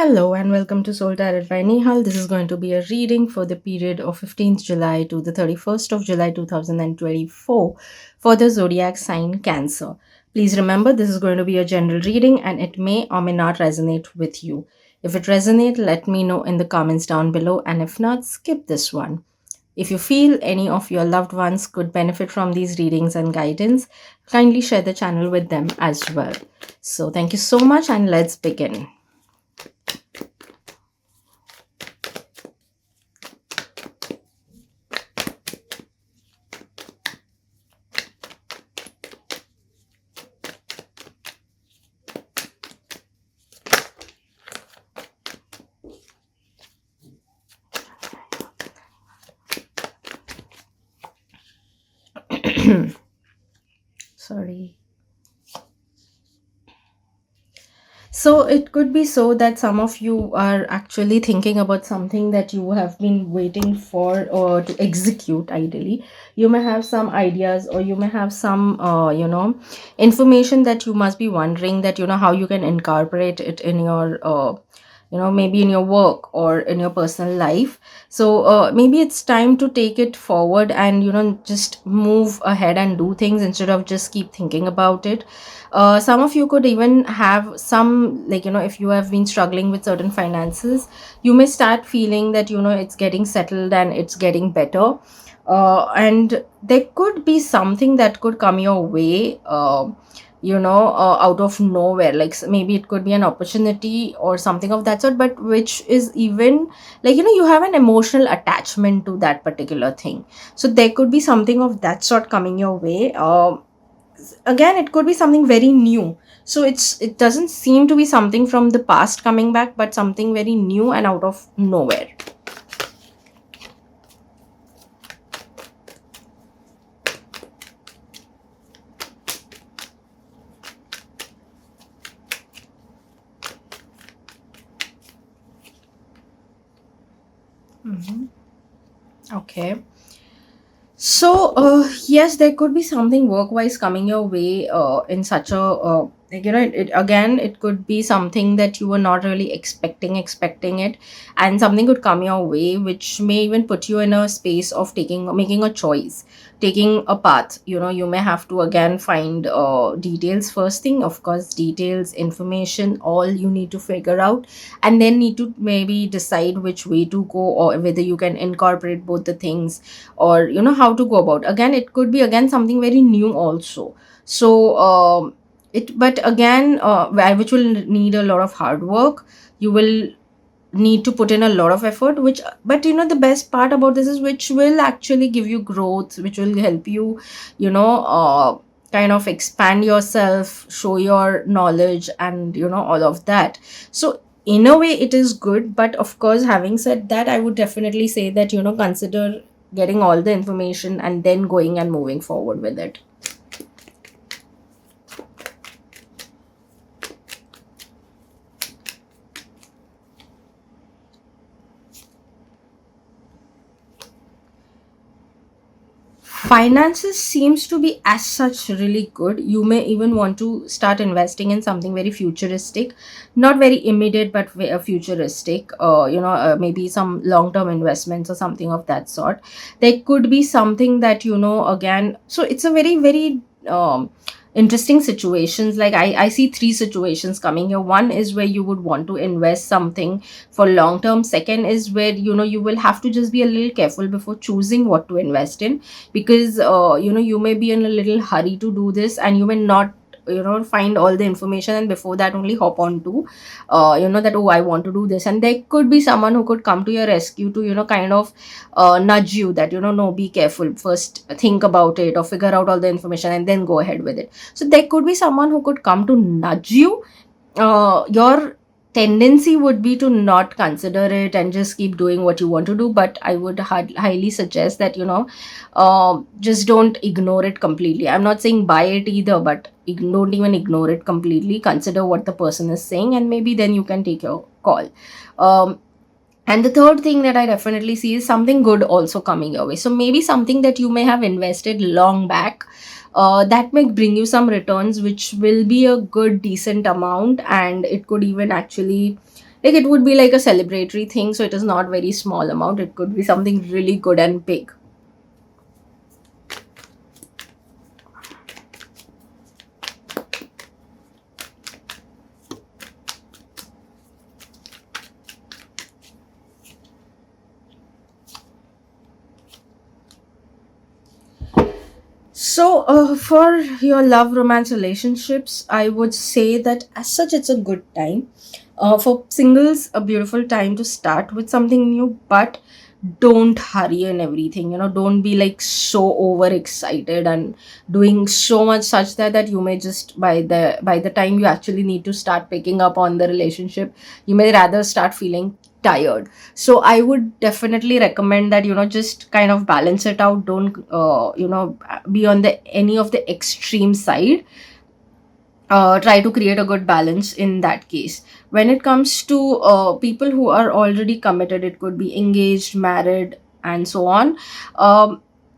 Hello and welcome to Soul Tarot by Nehal. This is going to be a reading for the period of 15th July to the 31st of July 2024 for the zodiac sign Cancer. Please remember this is going to be a general reading and it may or may not resonate with you. If it resonates, let me know in the comments down below, and if not, skip this one. If you feel any of your loved ones could benefit from these readings and guidance, kindly share the channel with them as well. So thank you so much and let's begin. Sorry. So it could be so that some of you are actually thinking about something that you have been waiting for or to execute ideally. You may have some ideas, or you may have some information that you must be wondering that how you can incorporate it in your maybe in your work or in your personal life. So maybe it's time to take it forward and just move ahead and do things instead of just keep thinking about it. Some of you could even have some, like, if you have been struggling with certain finances, you may start feeling that it's getting settled and it's getting better. And there could be something that could come your way, out of nowhere. Like maybe it could be an opportunity or something of that sort, but which is even like, you have an emotional attachment to that particular thing. So there could be something of that sort coming your way. Again, it could be something very new. So it doesn't seem to be something from the past coming back, but something very new and out of nowhere. Mhm. Okay. So, yes, there could be something work-wise coming your way in such a, like, again, it could be something that you were not really expecting it, and something could come your way, which may even put you in a space of making a choice, taking a path. You may have to again find details first thing, of course, details, information, all you need to figure out, and then need to maybe decide which way to go, or whether you can incorporate both the things, or how to go about. Again, it could be again something very new also. So it but again, which will need a lot of hard work. You will need to put in a lot of effort, which, but the best part about this is which will actually give you growth, which will help you kind of expand yourself, show your knowledge, and all of that. So in a way it is good, but of course, having said that, I would definitely say that consider getting all the information and then going and moving forward with it. Finances seems to be as such really good. You may even want to start investing in something very futuristic, not very immediate, but futuristic. Maybe some long term investments or something of that sort. There could be something that again. So it's a very very interesting situations. Like I see three situations coming here. One is where you would want to invest something for long term. Second is where you will have to just be a little careful before choosing what to invest in, because you may be in a little hurry to do this, and you may not find all the information, and before that only hop on to that, oh, I want to do this. And there could be someone who could come to your rescue to kind of nudge you that no, be careful first, think about it or figure out all the information and then go ahead with it. So there could be someone who could come to nudge you. Your tendency would be to not consider it and just keep doing what you want to do, but I would highly suggest that just don't ignore it completely. I'm not saying buy it either, but don't even ignore it completely. Consider what the person is saying, and maybe then you can take your call. And the third thing that I definitely see is something good also coming your way. So maybe something that you may have invested long back, that may bring you some returns, which will be a good, decent amount, and it could even actually Like it would be like a celebratory thing, so it is not very small amount, it could be something really good and big. So, for your love romance relationships, I would say that as such, it's a good time. For singles, a beautiful time to start with something new, but don't hurry in everything. Don't be like so overexcited and doing so much such that you may just by the time you actually need to start picking up on the relationship, you may rather start feeling tired. So I would definitely recommend that just kind of balance it out. Don't be on the any of the extreme side. Try to create a good balance in that case. When it comes to people who are already committed, it could be engaged, married, and so on.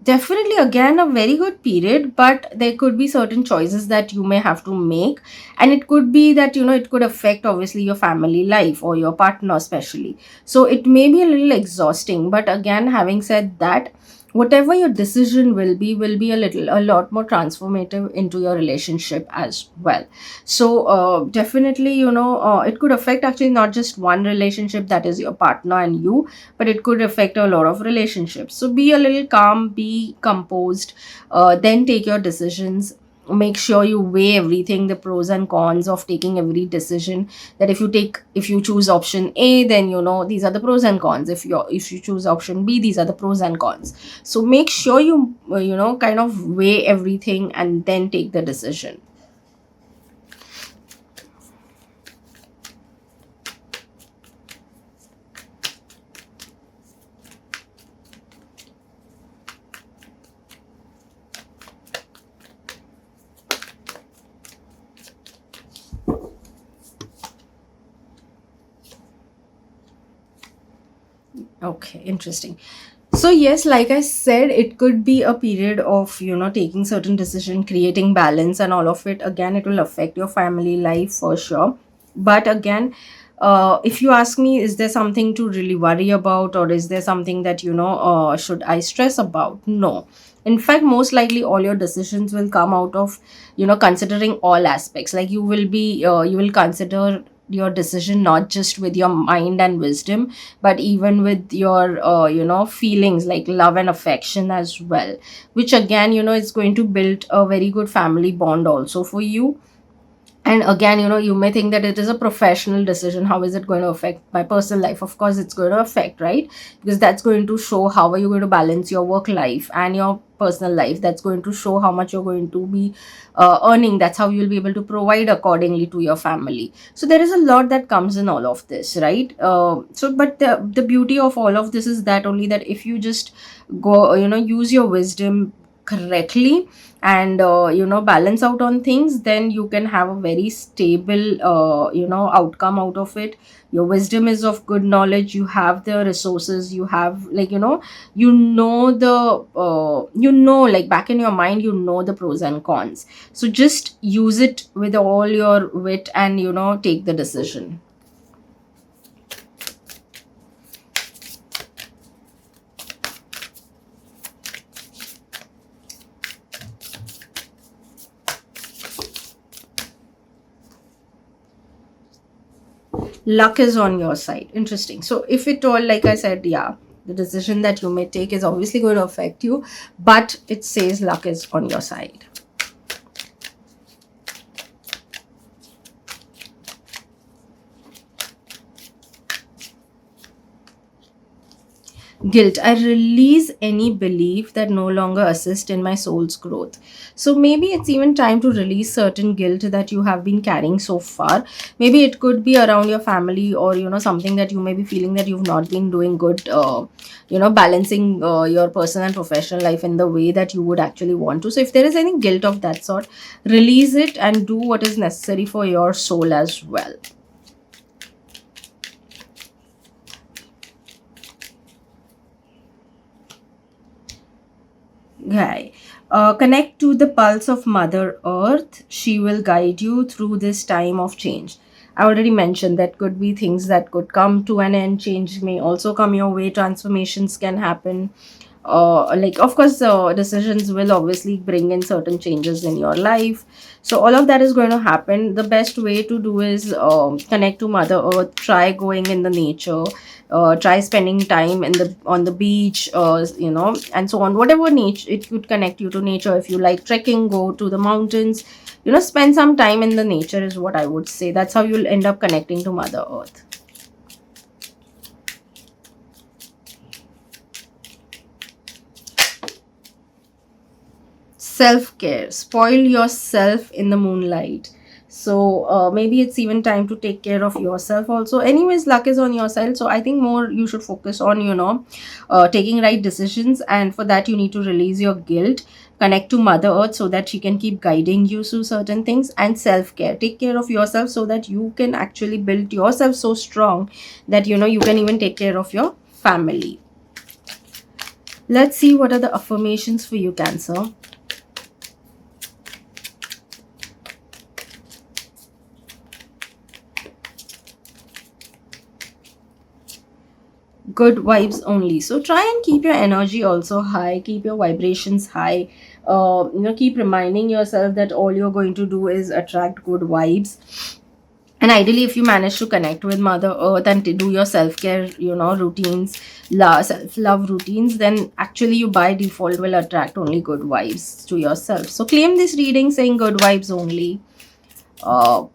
Definitely, again, a very good period, but there could be certain choices that you may have to make, and it could be that it could affect obviously your family life or your partner, especially. So it may be a little exhausting, but again, having said that, whatever your decision will be a lot more transformative into your relationship as well. So definitely, it could affect actually not just one relationship, that is your partner and you, but it could affect a lot of relationships. So be a little calm, be composed, then take your decisions. Make sure you weigh everything, the pros and cons of taking every decision. That if you choose option A, then these are the pros and cons. If you choose option B, these are the pros and cons. So make sure you kind of weigh everything and then take the decision. Okay, interesting. So yes, like I said, it could be a period of taking certain decision, creating balance, and all of it. Again, it will affect your family life for sure. But again, if you ask me, is there something to really worry about, or is there something that should I stress about? No. In fact, most likely all your decisions will come out of considering all aspects. Like you will consider your decision not just with your mind and wisdom, but even with your feelings like love and affection as well, which again is going to build a very good family bond also for you. And again, you may think that it is a professional decision, how is it going to affect my personal life? Of course it's going to affect, right? Because that's going to show how are you going to balance your work life and your personal life. That's going to show how much you're going to be earning. That's how you'll be able to provide accordingly to your family. So there is a lot that comes in all of this, right? So but the beauty of all of this is that only that if you just go use your wisdom correctly and balance out on things, then you can have a very stable outcome out of it. Your wisdom is of good knowledge, you have the resources, you have like like back in your mind, the pros and cons. So just use it with all your wit and take the decision. Luck is on your side. Interesting. So if it all, like I said, yeah, the decision that you may take is obviously going to affect you, but it says luck is on your side. Guilt. I release any belief that no longer assist in my soul's growth. So maybe it's even time to release certain guilt that you have been carrying so far. Maybe it could be around your family, or something that you may be feeling that you've not been doing good, balancing your personal and professional life in the way that you would actually want to. So if there is any guilt of that sort, release it and do what is necessary for your soul as well. Guy. Connect to the pulse of Mother Earth. She will guide you through this time of change. I already mentioned that could be things that could come to an end. Change may also come your way. Transformations can happen. Like, of course, decisions will obviously bring in certain changes in your life. So all of that is going to happen. The best way to do is connect to Mother Earth. Try going in the nature. Try spending time in the on the beach, and so on. Whatever nature it could connect you to nature. If you like trekking, go to the mountains. Spend some time in the nature is what I would say. That's how you'll end up connecting to Mother Earth. Self-care. Spoil yourself in the moonlight. So maybe it's even time to take care of yourself also. Anyways, luck is on your side, so I think more you should focus on taking right decisions, and for that you need to release your guilt. Connect to Mother Earth so that she can keep guiding you through certain things. And self-care, take care of yourself so that you can actually build yourself so strong that you can even take care of your family. Let's see what are the affirmations for you, Cancer. Good vibes only. So try and keep your energy also high, keep your vibrations high. Keep reminding yourself that all you're going to do is attract good vibes. And ideally, if you manage to connect with Mother Earth and to do your self-care routines, self-love routines, then actually you by default will attract only good vibes to yourself. So claim this reading saying good vibes only. uh,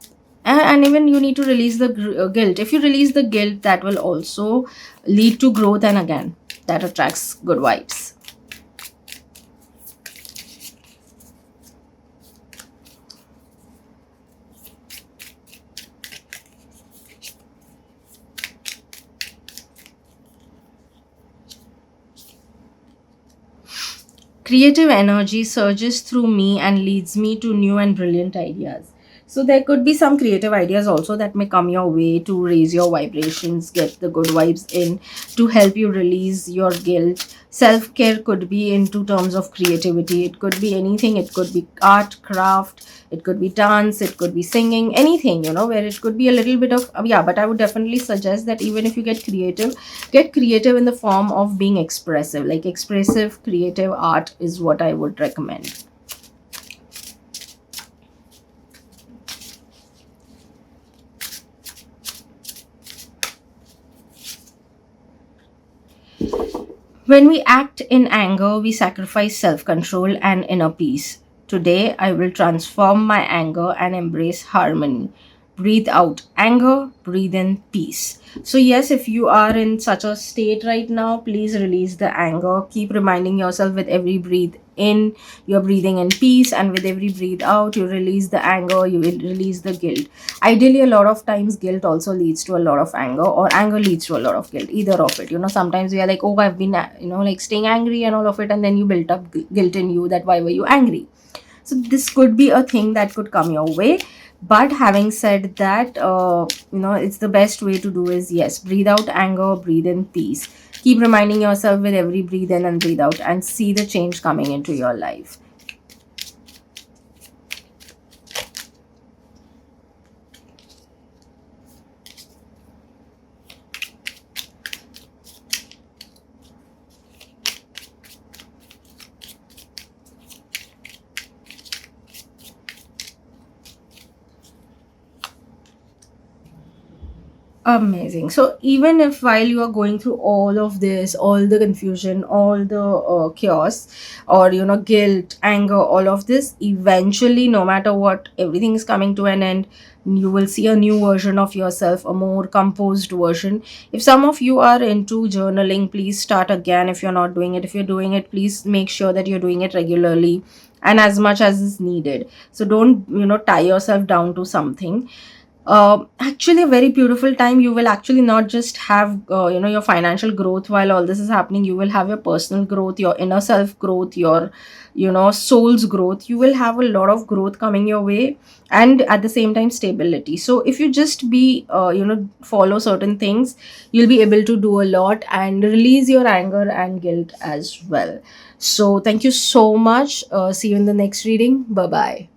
and even you need to release the guilt. If you release the guilt, that will also lead to growth, and again that attracts good vibes. Creative energy surges through me and leads me to new and brilliant ideas. So there could be some creative ideas also that may come your way to raise your vibrations, get the good vibes in, to help you release your guilt. Self care could be into terms of creativity. It could be anything. It could be art, craft. It could be dance. It could be singing. Anything, where it could be a little bit of, yeah. But I would definitely suggest that even if you get creative in the form of being expressive. Like expressive creative art is what I would recommend. When we act in anger, we sacrifice self-control and inner peace. Today, I will transform my anger and embrace harmony. Breathe out anger, breathe in peace. So, yes, if you are in such a state right now, please release the anger. Keep reminding yourself with every breathe in, you're breathing in peace, and with every breathe out, you release the anger, you will release the guilt. Ideally, a lot of times, guilt also leads to a lot of anger, or anger leads to a lot of guilt, either of it. Sometimes we are like, oh, I've been, like staying angry and all of it, and then you built up guilt in you that why were you angry. So this could be a thing that could come your way. But having said that, it's the best way to do is, yes, breathe out anger, breathe in peace. Keep reminding yourself with every breathe in and breathe out, and see the change coming into your life. Amazing. So even if while you are going through all of this, all the confusion, all the chaos, or guilt, anger, all of this, eventually, no matter what, everything is coming to an end. You will see a new version of yourself, a more composed version. If some of you are into journaling, please start again. If you're not doing it, if you're doing it, please make sure that you're doing it regularly and as much as is needed. So don't tie yourself down to something. Actually a very beautiful time. You will actually not just have your financial growth while all this is happening. You will have your personal growth, your inner self growth, your soul's growth. You will have a lot of growth coming your way, and at the same time stability. So if you just be follow certain things, you'll be able to do a lot and release your anger and guilt as well. So thank you so much. See you in the next reading. Bye bye.